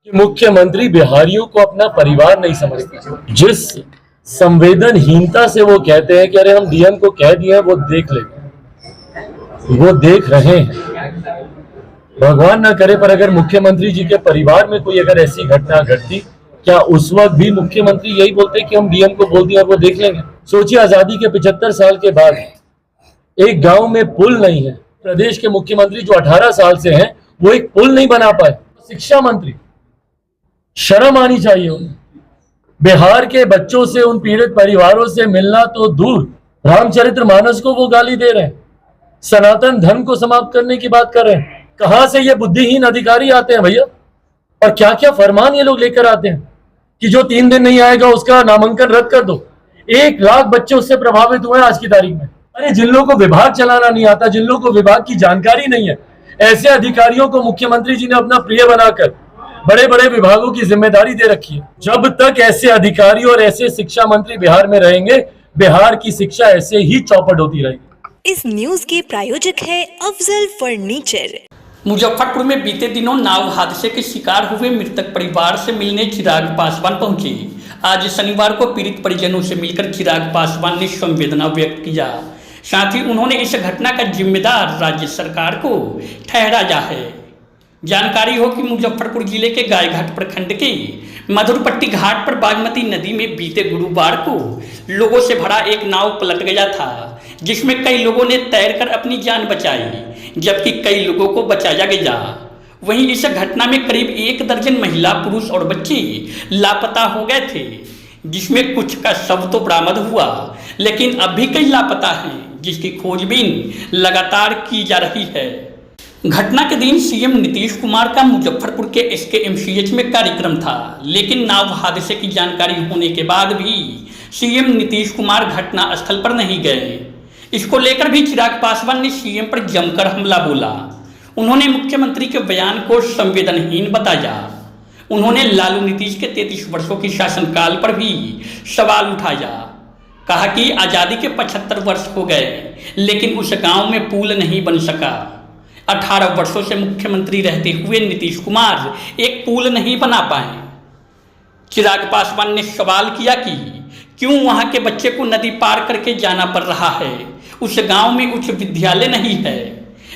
मुख्यमंत्री बिहारियों को अपना परिवार नहीं समझते। जिस संवेदनहीनता से वो कहते हैं कि अरे हम डीएम को कह दिए वो देख लेंगे, वो देख रहे हैं। भगवान ना करे पर अगर मुख्यमंत्री जी के परिवार में कोई अगर ऐसी घटना घटती, क्या उस वक्त भी मुख्यमंत्री यही बोलते कि हम डीएम को बोल दिया और वो देख लेंगे? सोचिए, आजादी के 75 साल के बाद एक गांव में पुल नहीं है। प्रदेश के मुख्यमंत्री जो 18 साल से हैं वो एक पुल नहीं बना पाए। शिक्षा मंत्री, शर्म आनी चाहिए उन्हें। बिहार के बच्चों से, उन पीड़ित परिवारों से मिलना तो दूर, रामचरितमानस को वो गाली दे रहे हैं, सनातन धर्म को समाप्त करने की बात कर रहे हैं। कहां से ये बुद्धिहीन अधिकारी आते हैं भैया? और क्या क्या फरमान ये लोग लेकर आते हैं कि जो 3 दिन नहीं आएगा उसका नामांकन रद्द कर दो। 1 लाख बच्चे उससे प्रभावित हुए आज की तारीख में। अरे जिन लोगों को विभाग चलाना नहीं आता, जिन लोगों को विभाग की जानकारी नहीं है, ऐसे अधिकारियों को मुख्यमंत्री जी ने अपना प्रिय बनाकर बड़े बड़े विभागों की जिम्मेदारी दे रखी है। जब तक ऐसे अधिकारी और ऐसे शिक्षा मंत्री बिहार में रहेंगे, बिहार की शिक्षा ऐसे ही चौपट होती रहेगी। इस न्यूज के प्रायोजक है अफजल फर्नीचर। मुजफ्फरपुर में बीते दिनों नाव हादसे के शिकार हुए मृतक परिवार से मिलने चिराग पासवान पहुंचे। आज शनिवार को पीड़ित परिजनों से मिलकर चिराग पासवान ने संवेदना व्यक्त किया। साथ ही उन्होंने इस घटना का जिम्मेदार राज्य सरकार को ठहराया है। जानकारी हो कि मुजफ्फरपुर जिले के गायघाट प्रखंड के मधुरपट्टी घाट पर बागमती नदी में बीते गुरुवार को लोगों से भरा एक नाव पलट गया था, जिसमें कई लोगों ने तैरकर अपनी जान बचाई, जबकि कई लोगों को बचाया गया। वहीं इस घटना में करीब 1 दर्जन महिला, पुरुष और बच्चे लापता हो गए थे, जिसमें कुछ का शव तो बरामद हुआ, लेकिन अब भी कई लापता हैं, जिसकी खोजबीन लगातार की जा रही है। घटना के दिन सीएम नीतीश कुमार का मुजफ्फरपुर के SKMCH में कार्यक्रम था, लेकिन नाव हादसे की जानकारी होने के बाद भी सीएम नीतीश कुमार घटना स्थल पर नहीं गए। इसको लेकर भी चिराग पासवान ने सीएम पर जमकर हमला बोला। उन्होंने मुख्यमंत्री के बयान को संवेदनहीन बताया। उन्होंने लालू नीतीश के 33 वर्षों की शासनकाल पर भी सवाल उठाया। कहा कि आज़ादी के 75 वर्ष हो गए, लेकिन उस गांव में पुल नहीं बन सका। 18 वर्षों से मुख्यमंत्री रहते हुए नीतीश कुमार एक पुल नहीं बना पाए। चिराग पासवान ने सवाल किया कि क्यों वहां के बच्चे को नदी पार करके जाना पड़ रहा है? उस गांव में उच्च विद्यालय नहीं है।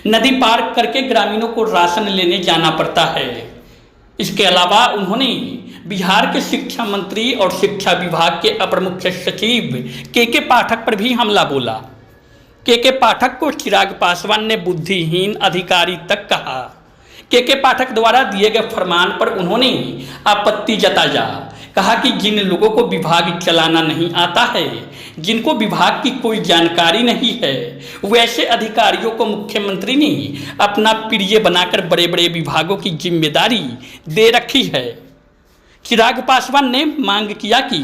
नदी पार करके ग्रामीणों को राशन लेने जाना पड़ता है। इसके अलावा उन्होंने बिहार के शिक्षा मंत्री और शिक्षा विभाग के अपर मुख्य सचिव के पाठक पर भी हमला बोला। के पाठक को चिराग पासवान ने बुद्धिहीन अधिकारी तक कहा। के पाठक द्वारा दिए गए फरमान पर उन्होंने आपत्ति जताया। कहा कि जिन लोगों को विभाग चलाना नहीं आता है, जिनको विभाग की कोई जानकारी नहीं है, वैसे अधिकारियों को मुख्यमंत्री ने अपना प्रिय बनाकर बड़े बड़े विभागों की जिम्मेदारी दे रखी है। चिराग पासवान ने मांग किया कि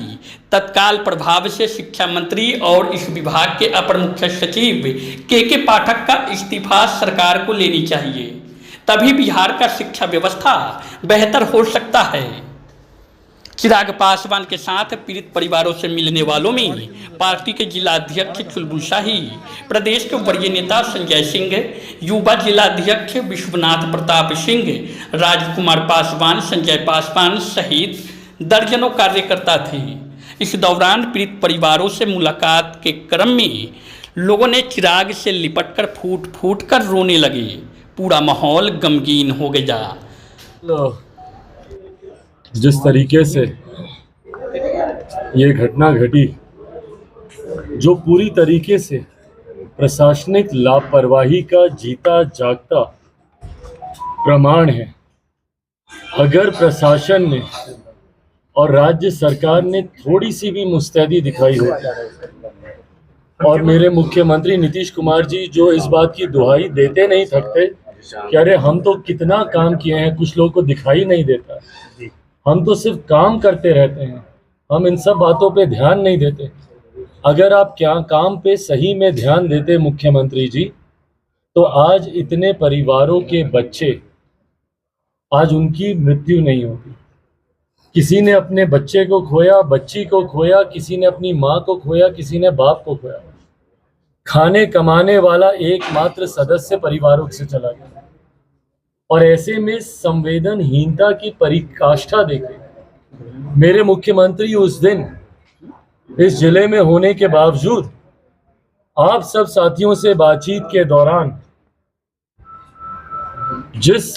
तत्काल प्रभाव से शिक्षा मंत्री और इस विभाग के अपर मुख्य सचिव के पाठक का इस्तीफा सरकार को लेनी चाहिए, तभी बिहार का शिक्षा व्यवस्था बेहतर हो सकता है। चिराग पासवान के साथ पीड़ित परिवारों से मिलने वालों में पार्टी के जिलाध्यक्ष चुलबुल शाही, प्रदेश के वरीय नेता संजय सिंह, युवा जिलाध्यक्ष विश्वनाथ प्रताप सिंह, राजकुमार पासवान, संजय पासवान सहित दर्जनों कार्यकर्ता थे। इस दौरान पीड़ित परिवारों से मुलाकात के क्रम में लोगों ने चिराग से लिपटकर फूट फूट कर रोने लगे। पूरा माहौल गमगीन हो गया। जिस तरीके से ये घटना घटी, जो पूरी तरीके से प्रशासनिक लापरवाही का जीता जागता प्रमाण है। अगर प्रशासन ने और राज्य सरकार ने थोड़ी सी भी मुस्तैदी दिखाई हो, और मेरे मुख्यमंत्री नीतीश कुमार जी जो इस बात की दुहाई देते नहीं थकते कि अरे हम तो कितना काम किए हैं, कुछ लोगों को दिखाई नहीं देता, हम तो सिर्फ काम करते रहते हैं, हम इन सब बातों पे ध्यान नहीं देते। अगर आप क्या काम पे सही में ध्यान देते मुख्यमंत्री जी, तो आज इतने परिवारों के बच्चे, आज उनकी मृत्यु नहीं होती। किसी ने अपने बच्चे को खोया, बच्ची को खोया, किसी ने अपनी माँ को खोया, किसी ने बाप को खोया। खाने कमाने वाला एकमात्र सदस्य परिवारों से चला गया। और ऐसे में संवेदनहीनता की पराकाष्ठा देखे मेरे मुख्यमंत्री उस दिन इस जिले में होने के बावजूद आप सब साथियों से बातचीत के दौरान जिस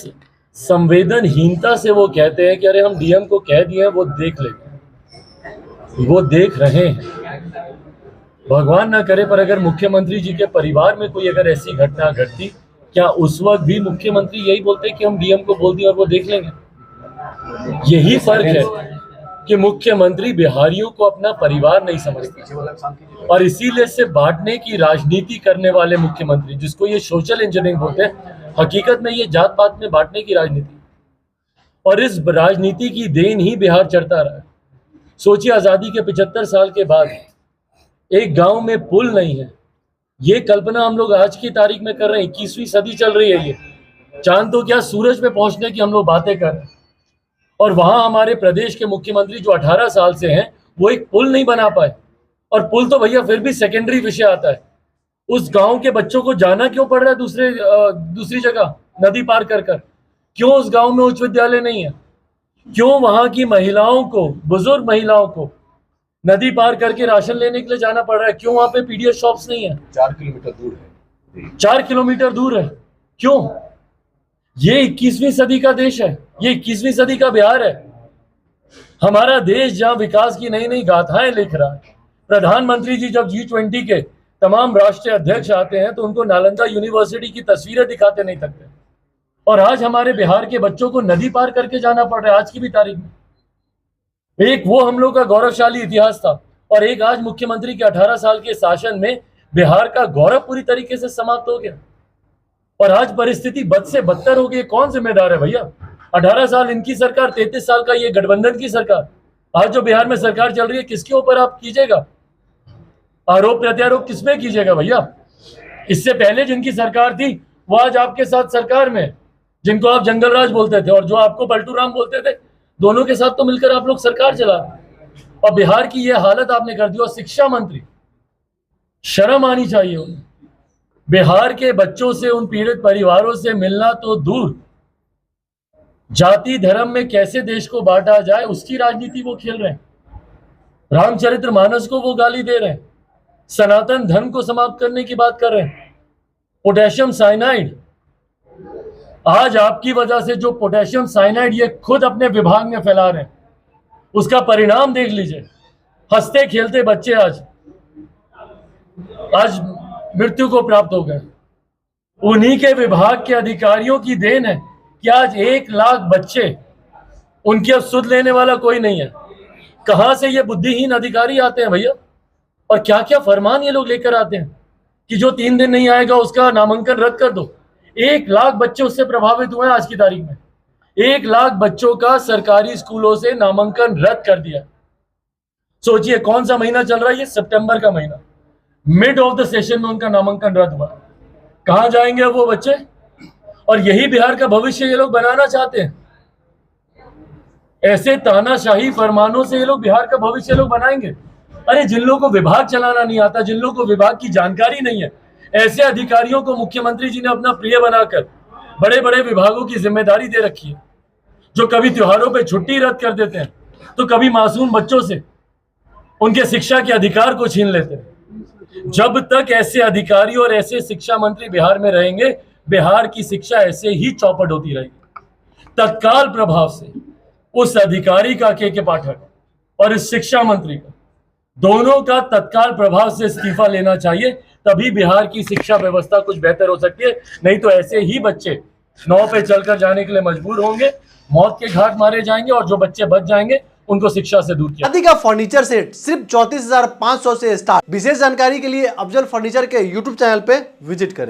संवेदनहीनता से वो कहते हैं कि अरे हम डीएम को कह दिए हैं, वो देख लेंगे, वो देख रहे हैं। भगवान ना करे पर अगर मुख्यमंत्री जी के परिवार में कोई अगर ऐसी घटना घटती, क्या उस वक्त भी मुख्यमंत्री यही बोलते कि हम डीएम को बोल दिए और वो देख लेंगे? यही फर्क है कि मुख्यमंत्री बिहारियों को अपना परिवार नहीं समझते और इसीलिए से बांटने की राजनीति करने वाले मुख्यमंत्री, जिसको ये सोशल इंजीनियरिंग बोलते हैं, हकीकत में ये जात पात में बांटने की राजनीति, और इस राजनीति की देन ही बिहार चढ़ता रहा है। सोचिए, आजादी के 75 साल के बाद एक गांव में पुल नहीं है, ये कल्पना हम लोग आज की तारीख में कर रहे हैं। 21वीं सदी चल रही है, ये चांद तो क्या सूरज पे पहुंचने की हम लोग बातें कर रहे हैं, और वहां हमारे प्रदेश के मुख्यमंत्री जो 18 साल से हैं वो एक पुल नहीं बना पाए। और पुल तो भैया फिर भी सेकेंडरी विषय आता है। उस गांव के बच्चों को जाना क्यों पड़ रहा है दूसरी जगह नदी पार कर कर? क्यों उस गांव में उच्च विद्यालय नहीं है? क्यों वहां की महिलाओं को, बुजुर्ग महिलाओं को नदी पार करके राशन लेने के लिए जाना पड़ रहा है? क्यों वहां पे पीडीएस शॉप्स नहीं है? 4 किलोमीटर दूर है। 4 किलोमीटर दूर है। क्यों? ये 21वीं सदी का देश है, ये 21वीं सदी का बिहार है। हमारा देश जहां विकास की नई नई गाथाएं लिख रहा है। प्रधानमंत्री जी जब G20 के तमाम राष्ट्रीय अध्यक्ष आते हैं तो उनको नालंदा यूनिवर्सिटी की तस्वीरें दिखाते नहीं थकते, और आज हमारे बिहार के बच्चों को नदी पार करके जाना पड़ रहा है। आज की भी तारीख में एक वो हम लोग का गौरवशाली इतिहास था, और एक आज मुख्यमंत्री के 18 साल के शासन में बिहार का गौरव पूरी तरीके से समाप्त हो गया, और आज परिस्थिति बद से बदतर हो गई। कौन जिम्मेदार है भैया? 18 साल इनकी सरकार, 33 साल का ये गठबंधन की सरकार। आज जो बिहार में सरकार चल रही है, किसके ऊपर आप कीजिएगा आरोप प्रत्यारोप? किसमें कीजिएगा भैया? इससे पहले जिनकी सरकार थी वो आज आपके साथ सरकार में, जिनको आप जंगल राज बोलते थे और जो आपको पलटू राम बोलते थे, दोनों के साथ तो मिलकर आप लोग सरकार चला रहे, और बिहार की ये हालत आपने कर दी। और शिक्षा मंत्री, शर्म आनी चाहिए उन्हें। बिहार के बच्चों से, उन पीड़ित परिवारों से मिलना तो दूर, जाति धर्म में कैसे देश को बांटा जाए उसकी राजनीति वो खेल रहे हैं। रामचरितमानस को वो गाली दे रहे हैं, सनातन धर्म को समाप्त करने की बात कर रहे हैं। पोटेशियम साइनाइड, आज आपकी वजह से जो पोटेशियम साइनाइड ये खुद अपने विभाग में फैला रहे हैं, उसका परिणाम देख लीजिए। हंसते खेलते बच्चे आज मृत्यु को प्राप्त हो गए। उन्हीं के विभाग के अधिकारियों की देन है कि आज 1 लाख बच्चे, उनकी अब सुध लेने वाला कोई नहीं है। कहां से ये बुद्धिहीन अधिकारी आते हैं भैया, और क्या क्या फरमान ये लोग लेकर आते हैं कि जो 3 दिन नहीं आएगा उसका नामांकन रद्द कर दो। 1 लाख बच्चे उससे प्रभावित हुए हैं। आज की तारीख में 1 लाख बच्चों का सरकारी स्कूलों से नामांकन रद्द कर दिया। सोचिए कौन सा महीना चल रहा है? ये सितंबर का महीना, मिड ऑफ द सेशन में उनका नामांकन रद्द हुआ। कहां जाएंगे वो बच्चे? और यही बिहार का भविष्य ये लोग बनाना चाहते हैं। ऐसे तानाशाही फरमानों से ये लोग बिहार का भविष्य लोग बनाएंगे। अरे जिन लोगों को विभाग चलाना नहीं आता, जिन लोगों को विभाग की जानकारी नहीं है, ऐसे अधिकारियों को मुख्यमंत्री जी ने अपना प्रिय बनाकर बड़े बड़े विभागों की जिम्मेदारी दे रखी है, जो कभी त्योहारों पे छुट्टी रद्द कर देते हैं, तो कभी मासूम बच्चों से उनके शिक्षा के अधिकार को छीन लेते हैं। जब तक ऐसे अधिकारी और ऐसे शिक्षा मंत्री बिहार में रहेंगे, बिहार की शिक्षा ऐसे ही चौपट होती रहेगी। तत्काल प्रभाव से उस अधिकारी का के पाठक और इस शिक्षा मंत्री का, दोनों का तत्काल प्रभाव से इस्तीफा लेना चाहिए, तभी बिहार की शिक्षा व्यवस्था कुछ बेहतर हो सकती है। नहीं तो ऐसे ही बच्चे नाव पे चलकर जाने के लिए मजबूर होंगे, मौत के घाट मारे जाएंगे, और जो बच्चे बच जाएंगे उनको शिक्षा से दूर किया। शादी का फर्नीचर सेट सिर्फ 34,500 से स्टार्ट। विशेष जानकारी के लिए अफजल फर्नीचर के यूट्यूब चैनल पे विजिट करें।